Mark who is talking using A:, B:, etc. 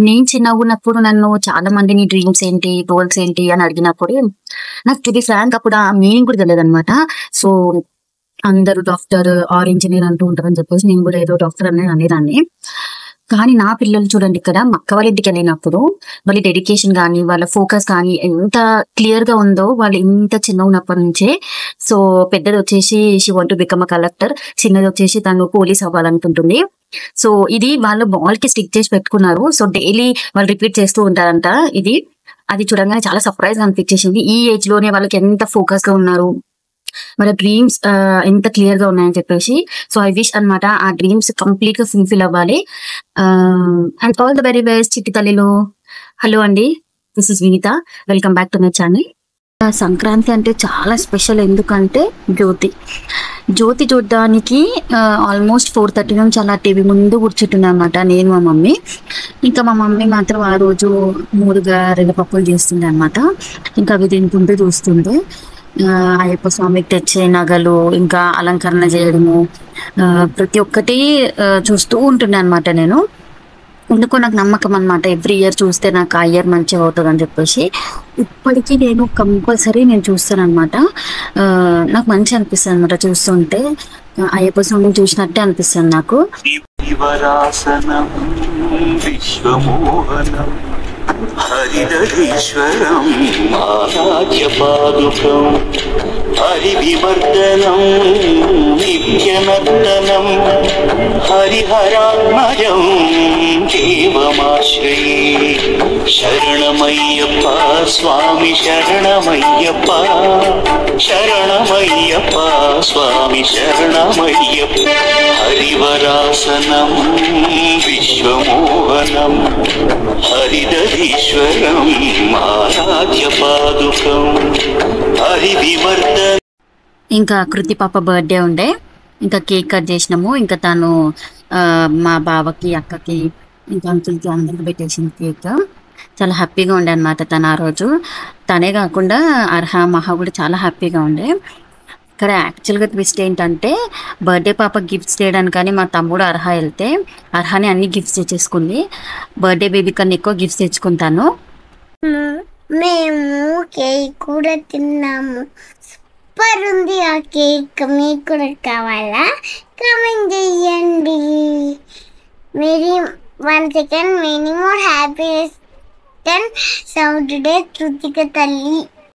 A: నేను చిన్నగున్నప్పుడు నన్ను చాలా మంది నీ డ్రీమ్స్ ఏంటి? గోల్స్ ఏంటి? అని అడిగినప్పుడు నాకు టు బి ఫ్రాంక్ అప్పుడు ఆ మీనింగ్ కూడా తెలీదనమాట. సో, అందరూ డాక్టర్ ఆర్ ఇంజినీర్ అంటూ ఉంటారని చెప్పేసి నేను కూడా ఏదో డాక్టర్ అని అనేదాన్ని. కానీ నా పిల్లలు చూడండి ఇక్కడ మా అక్క వాళ్ళ ఇంటికెళ్ళినప్పుడు వాళ్ళ డెడికేషన్ గానీ, వాళ్ళ ఫోకస్ కానీ ఎంత క్లియర్‌గా ఉందో వాళ్ళు ఇంత చిన్నగున్నప్పటి నుంచే. సో, పెద్దదొచ్చేసి she want to become a collector. చిన్నదొచ్చేసి తను పోలీస్ అవ్వాలనుకుంటుంది. సో, ఇది వాళ్ళు వాల్‌కి స్టిక్ చేసి పెట్టుకున్నారు. సో, డైలీ వాళ్ళు రిపీట్ చేస్తూ ఉంటారంట ఇది. అది చూడంగానే చాలా సర్ప్రైజ్‌గా అనిపించేసింది. ఈ ఏజ్‌లోనే వాళ్ళకి ఎంత ఫోకస్‌గా ఉన్నారు. వాళ్ళ డ్రీమ్స్ ఎంత క్లియర్‌గా ఉన్నాయని చెప్పేసి. సో, ఐ విష్ అన్నమాట ఆ డ్రీమ్స్ కంప్లీట్‌గా ఫుల్‌ఫిల్ అవ్వాలి. And all the very best చిట్టి తల్లిలు. హలో అండి. This is Vineetha. Welcome back to my channel. Sankranti అంటే చాలా స్పెషల్. ఎందుకంటే జ్యోతి చూడ్డానికి ఆల్మోస్ట్ 4:30 నుంచి అలా టీవీ ముందు కూర్చుంటున్నానమాట నేను, మా మమ్మీ. ఇంకా మా మమ్మీ మాత్రం ఆ రోజు 3 గారెల పప్పులు చేస్తుండే అనమాట. ఇంకా అవి తింటుంటే చూస్తుండే అయ్యప్ప స్వామికి తెచ్చే నగలు, ఇంకా అలంకరణ చేయడము, ప్రతి ఒక్కటి చూస్తూ ఉంటుండే అనమాట నేను. ఎందుకో నాకు నమ్మకం అనమాట. ఎవ్రీ ఇయర్ చూస్తే నాకు ఆ ఇయర్ మంచిగా అవుతుంది అని చెప్పేసి ఇప్పటికీ నేను కంపల్సరీ నేను చూస్తాను అనమాట. నాకు మంచి అనిపిస్తుంది అనమాట చూస్తుంటే. అయ్యప్ప స్వామిని చూసినట్టే అనిపిస్తుంది నాకు.
B: హరిదరీశ్వరం ఆరాధ్యపాదుకం హరివివర్ధనం నిత్యనర్తనం హరిహరాత్మజం దేవమాశ్రయే. శరణమయ్యప్ప స్వామి శరణమయ్యప్ప, శరణమయ్యప్ప స్వామి శరణమయ్యప్ప. హరివరాసనం విశ్వమోహనం హరిదరీశ్వరం ఆరాధ్యపాదుకం హరివివర్ధ.
A: ఇంకా కృతి పాప బర్త్డే ఉండే. ఇంకా కేక్ కట్ చేసినాము. ఇంకా తను మా బావకి, అక్కకి, ఇంకా అంకుల్కి అందరికి పెట్టేసిన కేక్. చాలా హ్యాపీగా ఉండే అనమాట తను ఆ రోజు. తనే కాకుండా అర్హ, మహా కూడా చాలా హ్యాపీగా ఉండే. ఇక్కడ యాక్చువల్గా ట్విస్ట్ ఏంటంటే బర్త్డే పాప గిఫ్ట్స్ చేయడానికి కానీ మా తమ్ముడు అర్హ వెళ్తే అర్హని అన్ని గిఫ్ట్స్ తెచ్చేసుకుంది. బర్త్డే బేబీ కన్నా ఎక్కువ గిఫ్ట్స్ తెచ్చుకుంటాను.
C: మేము కేక్ కూడా తిన్నాము. సూపర్ ఉంది ఆ కేక్. మీకు కూడా కావాలా? కామెంట్ చేయండి. Very 1 second, many more happiness than so today Krittika తల్లి.